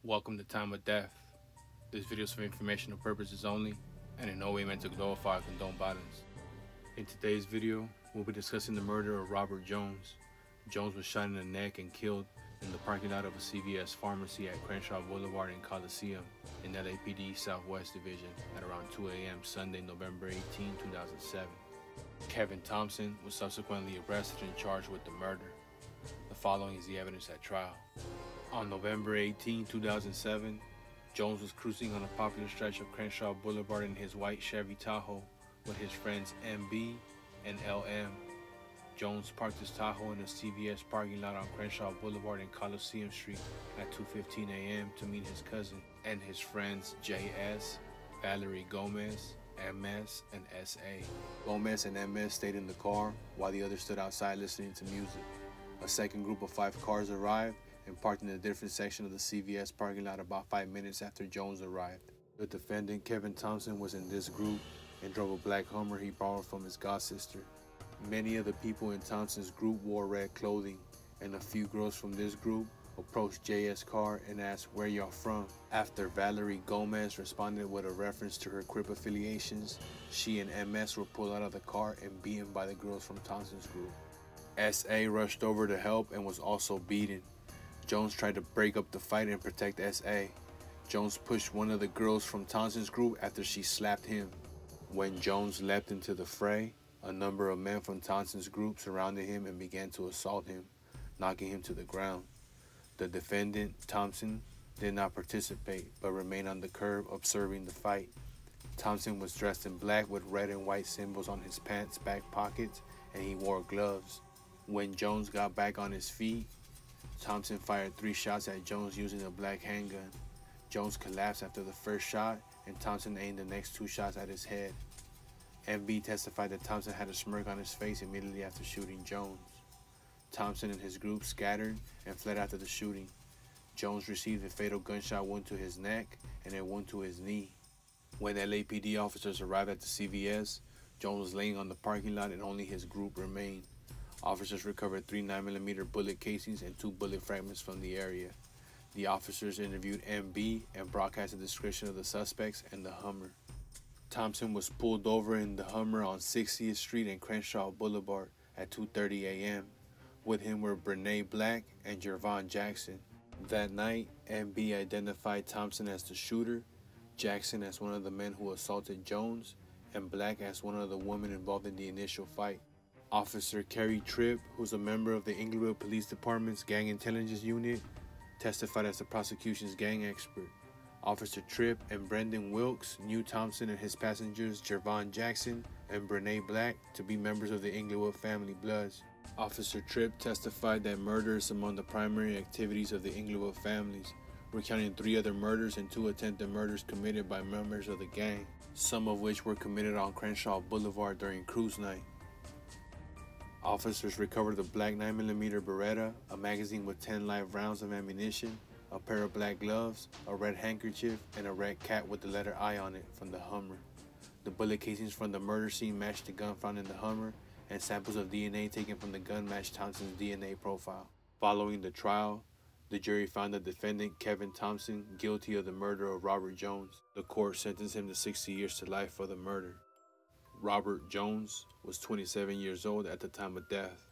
Welcome to Time of Death. This video is for informational purposes only and in no way meant to glorify or condone violence. In today's video, we'll be discussing the murder of Robert Jones. Jones was shot in the neck and killed in the parking lot of a CVS pharmacy at Crenshaw Boulevard in Coliseum in LAPD Southwest Division at around 2 a.m. Sunday, November 18, 2007. Kevin Thompson was subsequently arrested and charged with the murder. The following is the evidence at trial. On November 18, 2007, Jones was cruising on a popular stretch of Crenshaw Boulevard in his white Chevy Tahoe with his friends MB and LM. Jones parked his Tahoe in a CVS parking lot on Crenshaw Boulevard in Coliseum Street at 2:15 a.m. to meet his cousin and his friends JS, Valerie Gomez, MS, and SA. Gomez and MS stayed in the car while the others stood outside listening to music. A second group of 5 cars arrived and parked in a different section of the CVS parking lot about 5 minutes after Jones arrived. The defendant, Kevin Thompson, was in this group and drove a black Hummer he borrowed from his godsister. Many of the people in Thompson's group wore red clothing, and a few girls from this group approached JS' car and asked where y'all from. After Valerie Gomez responded with a reference to her Crip affiliations, she and MS were pulled out of the car and beaten by the girls from Thompson's group. SA rushed over to help and was also beaten. Jones tried to break up the fight and protect SA. Jones pushed one of the girls from Thompson's group after she slapped him. When Jones leapt into the fray, a number of men from Thompson's group surrounded him and began to assault him, knocking him to the ground. The defendant, Thompson, did not participate but remained on the curb observing the fight. Thompson was dressed in black with red and white symbols on his pants back pockets, and he wore gloves. When Jones got back on his feet, Thompson fired 3 shots at Jones using a black handgun. Jones collapsed after the first shot, and Thompson aimed the next 2 shots at his head. MB testified that Thompson had a smirk on his face immediately after shooting Jones. Thompson and his group scattered and fled after the shooting. Jones received a fatal gunshot wound to his neck and a wound to his knee. When LAPD officers arrived at the CVS, Jones was laying on the parking lot and only his group remained. Officers recovered 3 9mm bullet casings and 2 bullet fragments from the area. The officers interviewed MB and broadcast a description of the suspects and the Hummer. Thompson was pulled over in the Hummer on 60th Street and Crenshaw Boulevard at 2:30 a.m. With him were Brene Black and Jervon Jackson. That night, MB identified Thompson as the shooter, Jackson as one of the men who assaulted Jones, and Black as one of the women involved in the initial fight. Officer Kerry Tripp, who's a member of the Inglewood Police Department's Gang Intelligence Unit, testified as the prosecution's gang expert. Officer Tripp and Brendan Wilkes knew Thompson and his passengers Jervon Jackson and Brene Black to be members of the Inglewood family Bloods. Officer Tripp testified that murder is among the primary activities of the Inglewood families, recounting 3 other murders and 2 attempted murders committed by members of the gang, some of which were committed on Crenshaw Boulevard during cruise night. Officers recovered a black 9mm Beretta, a magazine with 10 live rounds of ammunition, a pair of black gloves, a red handkerchief, and a red cap with the letter I on it from the Hummer. The bullet casings from the murder scene matched the gun found in the Hummer, and samples of DNA taken from the gun matched Thompson's DNA profile. Following the trial, the jury found the defendant, Kevin Thompson, guilty of the murder of Robert Jones. The court sentenced him to 60 years to life for the murder. Robert Jones was 27 years old at the time of death.